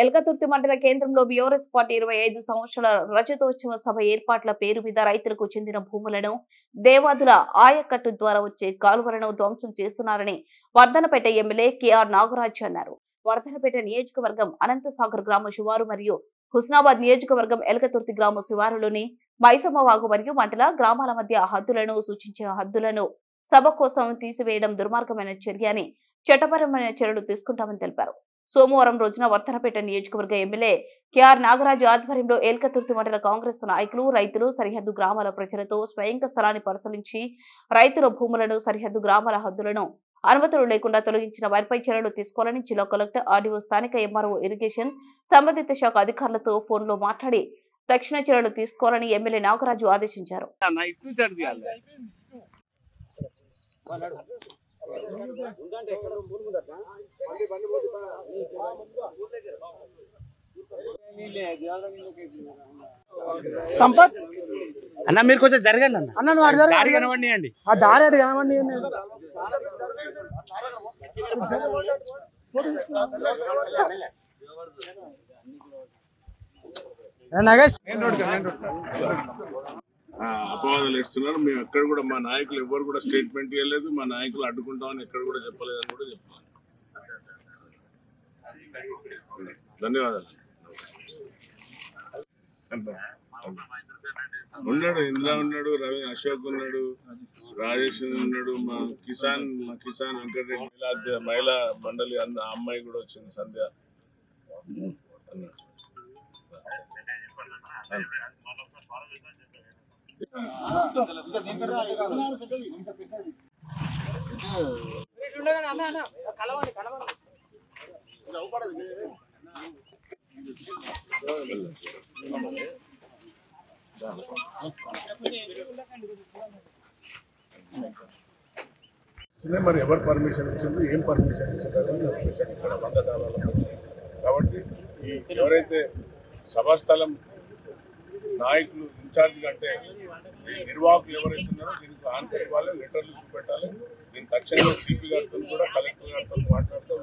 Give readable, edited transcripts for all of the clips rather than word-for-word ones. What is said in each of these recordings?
ఎల్కతుర్తి మండల కేంద్రంలో BRS party 25 సంవత్సరాల రజతోత్సవ సభ ఏర్పాట్ల పేరు మీద రైతులకు చెందిన భూములను దేవాదుల ఆయకట్టు ద్వారా వచ్చే కాలువలను ధ్వంసం చేస్తున్నారని వర్ధనపేట ఎమ్మెల్యే కేఆర్ నాగరాజ్ అన్నారు. వర్ధనపేట నియోజకవర్గం అనంతసాగర్ గ్రామ శివారు మరియు హుస్నాబాద్ నియోజకవర్గం ఎల్కతుర్తి గ్రామ శివారులోని మైసమ్మవాగు మరియు మండల గ్రామాల మధ్య హద్దులను సూచించే హద్దులను సభ కోసం తీసివేయడం దుర్మార్గమైన చర్య అని చట్టపరమైన చర్యలు తీసుకుంటామని తెలిపారు. సోమవారం రోజున వర్ధనపేట నియోజకవర్గ ఎమ్మెల్యే కేఆర్ నాగరాజు ఆధ్వర్యంలో ఎల్కతుర్తి మండల కాంగ్రెస్ నాయకులు, రైతులు సరిహద్దు గ్రామాల ప్రజలతో స్వయంగా స్థలాన్ని పరిశీలించి రైతుల భూములను, సరిహద్దు గ్రామాల హద్దులను అనుమతులు లేకుండా తొలగించిన వారిపై చర్యలు తీసుకోవాలని జిల్లా కలెక్టర్, ఆర్డీఓ, స్థానిక ఎంఆర్ఓ, ఇరిగేషన్ సంబంధిత శాఖ అధికారులతో ఫోన్లో మాట్లాడి తక్షణ చర్యలు తీసుకోవాలని ఎమ్మెల్యే నాగరాజు ఆదేశించారు. సంపత్ అన్న మీరు కొంచెం జరగండి అన్న. అన్న దారి కనబడియండి. ఆ దారి అది కనబడి అపవాదాలు వేస్తున్నారు. మేము ఎక్కడ కూడా మా నాయకులు ఎవరు కూడా స్టేట్మెంట్ ఇవ్వలేదు. మా నాయకులు అడ్డుకుంటామని ఎక్కడ కూడా చెప్పలేదని కూడా చెప్తున్నాను. ధన్యవాదాలు. ఉన్నాడు, ఇంద్రా ఉన్నాడు, రవి అశోక్ ఉన్నాడు, రాజేష్ ఉన్నాడు, మా కిసాన్ వెంకటరెడ్డి మహిళా మండలి అమ్మాయి కూడా వచ్చింది, సంధ్య. మరి ఎవరు పర్మిషన్ ఇచ్చింది, ఏం పర్మిషన్ ఇచ్చిందో ఇక్కడ వందకాలలో. కాబట్టి ఈ ఎవరైతే సభాస్థలం నాయకులు ఇన్ఛార్జ్ కంటే నిర్వాహకులు ఎవరైతే ఉన్నారో దీనికి ఆన్సర్ ఇవ్వాలి, లెటర్లు చూపెట్టాలి. నేను తక్షణమే సిపి గారితో కూడా కలెక్టర్ గారితో మాట్లాడుతూ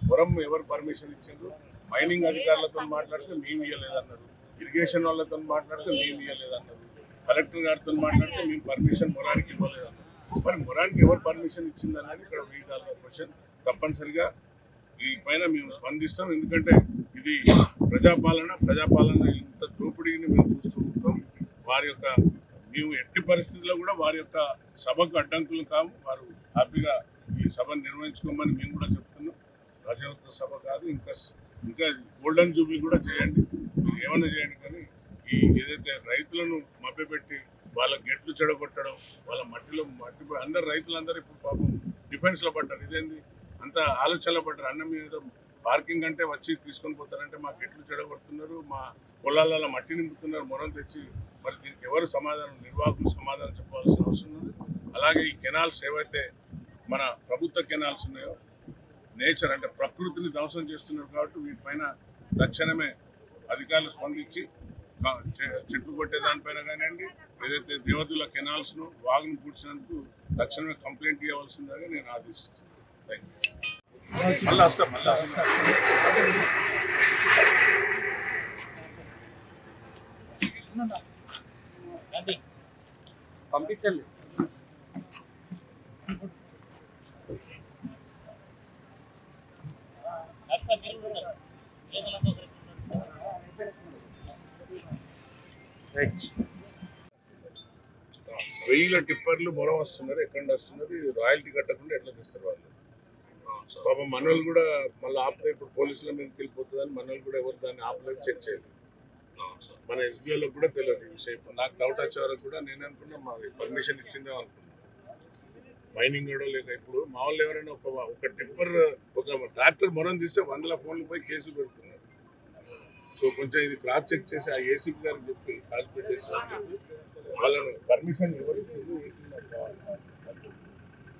పురం ఎవరు పర్మిషన్ ఇచ్చిండ్రు, మైనింగ్ అధికారులతో మాట్లాడితే మేము ఇవ్వలేదన్నారు, ఇరిగేషన్ వాళ్ళతో మాట్లాడితే మేము ఇవ్వలేదన్నారు, కలెక్టర్ గారితో మాట్లాడితే మేము పర్మిషన్ మొరానికి ఇవ్వలేదన్నారు. మరి మొరానికి ఎవరు పర్మిషన్ ఇచ్చిందనేది ఇక్కడ వేయాలి క్వశ్చన్. తప్పనిసరిగా ఈ పైన మేము స్పందిస్తాం. ఎందుకంటే ఇది ప్రజాపాలన ఇంత దోపిడీని మేము చూస్తూ ఉంటాం. వారి యొక్క మేము ఎట్టి పరిస్థితుల్లో కూడా వారి యొక్క సభకు అడ్డంకులు కాము. వారు హ్యాపీగా ఈ సభను నిర్వహించుకోమని మేము కూడా చెప్తున్నాం. రజతోత్సవ సభ కాదు, ఇంకా గోల్డెన్ జూబ్లీ కూడా చేయండి, మీరు ఏమైనా చేయండి. కానీ ఈ ఏదైతే రైతులను మభ్యపెట్టి వాళ్ళ గెట్లు చెడగొట్టడం, వాళ్ళ మట్టి అందరు రైతులందరూ ఇప్పుడు పాపం డిఫెన్స్లో పడ్డారు. ఇదేంది అంత ఆలోచనలో పడ్డారు. అన్నం మీద పార్కింగ్ అంటే వచ్చి తీసుకొని పోతారంటే మా గెట్లు చెడగొడుతున్నారు, మా పొలాలలో మట్టి నింపుతున్నారు మొరం తెచ్చి. మరి దీనికి ఎవరు నిర్వాహకులు సమాధానం చెప్పాల్సిన అవసరం ఉంది. అలాగే ఈ కెనాల్స్ ఏవైతే మన ప్రభుత్వ కెనాల్స్ ఉన్నాయో, నేచర్ అంటే ప్రకృతిని ధ్వంసం చేస్తున్నారు. కాబట్టి వీటిపైన తక్షణమే అధికారులు స్పందించి చెట్లు కొట్టే దానిపైన కానివ్వండి, ఏదైతే దేవదుల కెనాల్స్ను వాగును పూడ్చినందుకు తక్షణమే కంప్లైంట్ ఇవ్వవలసిందిగా నేను ఆదేశిస్తున్నాను. పంపించండి. వెయ్యిల టిప్పర్లు మొరం వస్తున్నారు. ఎక్కడ వస్తున్నది రాయల్టీ కట్టకుండా ఎట్లా చేస్తారు వాళ్ళు? పాపం మనోళ్ళు కూడా మళ్ళీ ఆపితే ఇప్పుడు పోలీసుల మీదకి వెళ్ళిపోతుందని మనోళ్ళు కూడా ఎవరు దాన్ని ఆపలేదు, చెక్ చేయలేదు. మన ఎస్బీఐలో కూడా తెలియదు ఈ విషయం. ఇప్పుడు నాకు డౌట్ వచ్చే వరకు కూడా నేను అనుకున్నా మా పర్మిషన్ ఇచ్చిందే అనుకున్నాను. మైనింగ్ కూడా లేక ఇప్పుడు మా వాళ్ళు ఎవరైనా ఒక టిప్పర్ ఒక ట్రాక్టర్ మొరం తీస్తే 100 ఫోన్లు పోయి కేసులు పెడుతున్నారు. సో కొంచెం ఇది క్రాస్ చెక్ చేసి ఆ ఏసీపీ గారికి చెప్పి కాల్కులేట్ చేసి వాళ్ళని పర్మిషన్ ఎవరు ఇచ్చింది.